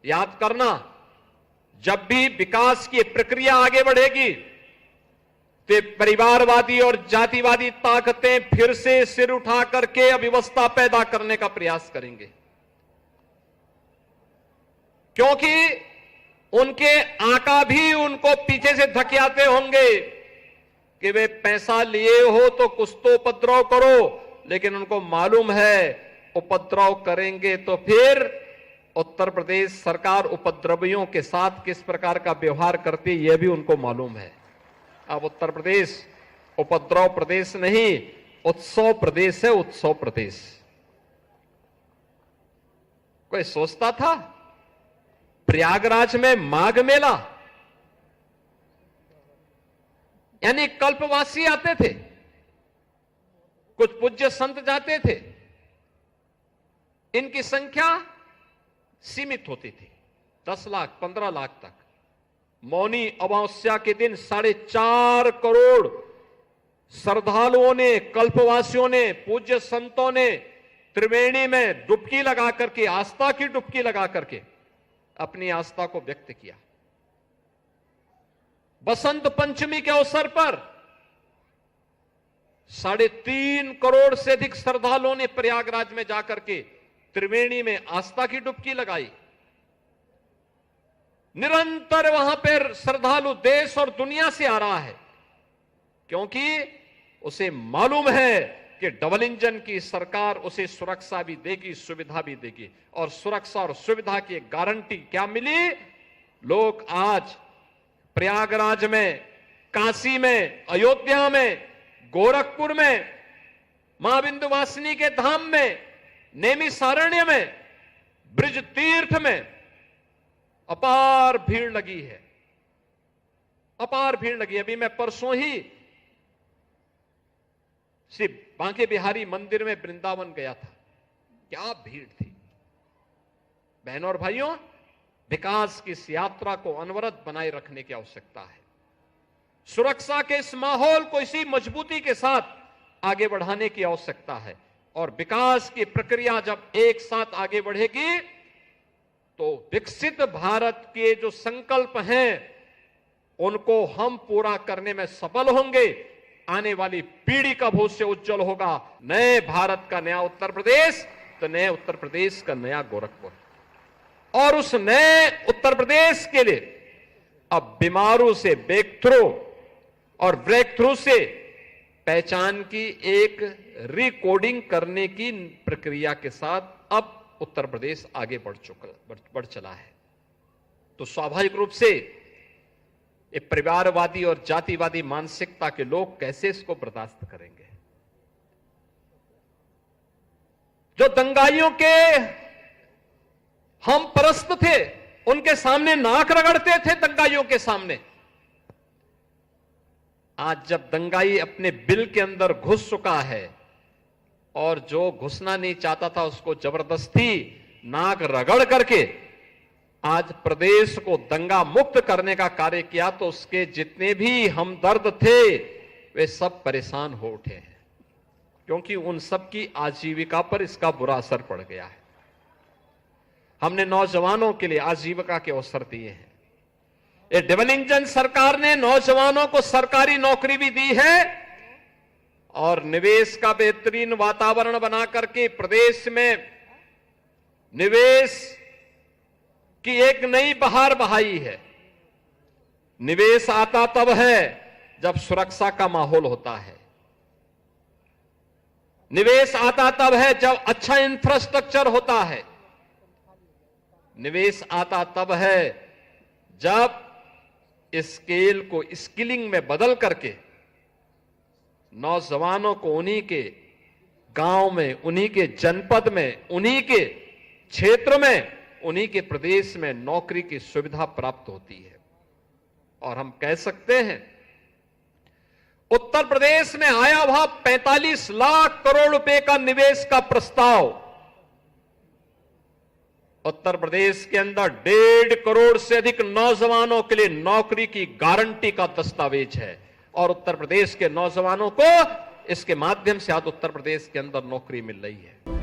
याद करना, जब भी विकास की प्रक्रिया आगे बढ़ेगी तो परिवारवादी और जातिवादी ताकतें फिर से सिर उठा करके अव्यवस्था पैदा करने का प्रयास करेंगे, क्योंकि उनके आका भी उनको पीछे से धकेलते होंगे कि वे पैसा लिए हो तो कुछ तो उपद्रव करो, लेकिन उनको मालूम है उपद्रव करेंगे तो फिर उत्तर प्रदेश सरकार उपद्रवियों के साथ किस प्रकार का व्यवहार करती है, यह भी उनको मालूम है। अब उत्तर प्रदेश उपद्रव प्रदेश नहीं, उत्सव प्रदेश है, उत्सव प्रदेश। कोई सोचता था प्रयागराज में माघ मेला, यानी कल्पवासी आते थे, कुछ पूज्य संत जाते थे, इनकी संख्या सीमित होती थी 10 लाख 15 लाख तक। मौनी अमावस्या के दिन 4.5 करोड़ श्रद्धालुओं ने, कल्पवासियों ने, पूज्य संतों ने त्रिवेणी में डुबकी लगा करके, आस्था की डुबकी लगा करके अपनी आस्था को व्यक्त किया। बसंत पंचमी के अवसर पर 3.5 करोड़ से अधिक श्रद्धालुओं ने प्रयागराज में जाकर के त्रिवेणी में आस्था की डुबकी लगाई। निरंतर वहां पर श्रद्धालु देश और दुनिया से आ रहा है, क्योंकि उसे मालूम है कि डबल इंजन की सरकार उसे सुरक्षा भी देगी, सुविधा भी देगी। और सुरक्षा और सुविधा की एक गारंटी क्या मिली? लोग आज प्रयागराज में, काशी में, अयोध्या में, गोरखपुर में, मां विंध्यवासिनी के धाम में, नैमिषारण्य में, ब्रज तीर्थ में अपार भीड़ लगी है, अपार भीड़ लगी। अभी मैं परसों ही श्री बांके बिहारी मंदिर में वृंदावन गया था, क्या भीड़ थी। बहनों और भाइयों, विकास की इस यात्रा को अनवरत बनाए रखने की आवश्यकता है। सुरक्षा के इस माहौल को इसी मजबूती के साथ आगे बढ़ाने की आवश्यकता है। और विकास की प्रक्रिया जब एक साथ आगे बढ़ेगी तो विकसित भारत के जो संकल्प हैं उनको हम पूरा करने में सफल होंगे। आने वाली पीढ़ी का भविष्य उज्जवल होगा। नए भारत का नया उत्तर प्रदेश, तो नए उत्तर प्रदेश का नया गोरखपुर। और उस नए उत्तर प्रदेश के लिए अब बीमारू से ब्रेक थ्रू और ब्रेक थ्रू से पहचान की एक रिकोडिंग करने की प्रक्रिया के साथ अब उत्तर प्रदेश आगे बढ़ चला है। तो स्वाभाविक रूप से ये परिवारवादी और जातिवादी मानसिकता के लोग कैसे इसको बर्दाश्त करेंगे? जो दंगाइयों के हम परस्त थे, उनके सामने नाक रगड़ते थे दंगाइयों के सामने, आज जब दंगाई अपने बिल के अंदर घुस चुका है और जो घुसना नहीं चाहता था उसको जबरदस्ती नाक रगड़ करके आज प्रदेश को दंगा मुक्त करने का कार्य किया, तो उसके जितने भी हमदर्द थे वे सब परेशान हो उठे हैं, क्योंकि उन सब की आजीविका पर इसका बुरा असर पड़ गया है। हमने नौजवानों के लिए आजीविका के अवसर दिए हैं। ये डबल इंजन सरकार ने नौजवानों को सरकारी नौकरी भी दी है और निवेश का बेहतरीन वातावरण बना करके प्रदेश में निवेश की एक नई बहार बहाई है। निवेश आता तब है जब सुरक्षा का माहौल होता है। निवेश आता तब है जब अच्छा इंफ्रास्ट्रक्चर होता है। निवेश आता तब है जब स्केल को स्किलिंग में बदल करके नौजवानों को उन्हीं के गांव में, उन्हीं के जनपद में, उन्हीं के क्षेत्र में, उन्हीं के प्रदेश में नौकरी की सुविधा प्राप्त होती है। और हम कह सकते हैं उत्तर प्रदेश में आया हुआ 45 लाख करोड़ रुपए का निवेश का प्रस्ताव उत्तर प्रदेश के अंदर 1.5 करोड़ से अधिक नौजवानों के लिए नौकरी की गारंटी का दस्तावेज है। और उत्तर प्रदेश के नौजवानों को इसके माध्यम से आज उत्तर प्रदेश के अंदर नौकरी मिल रही है।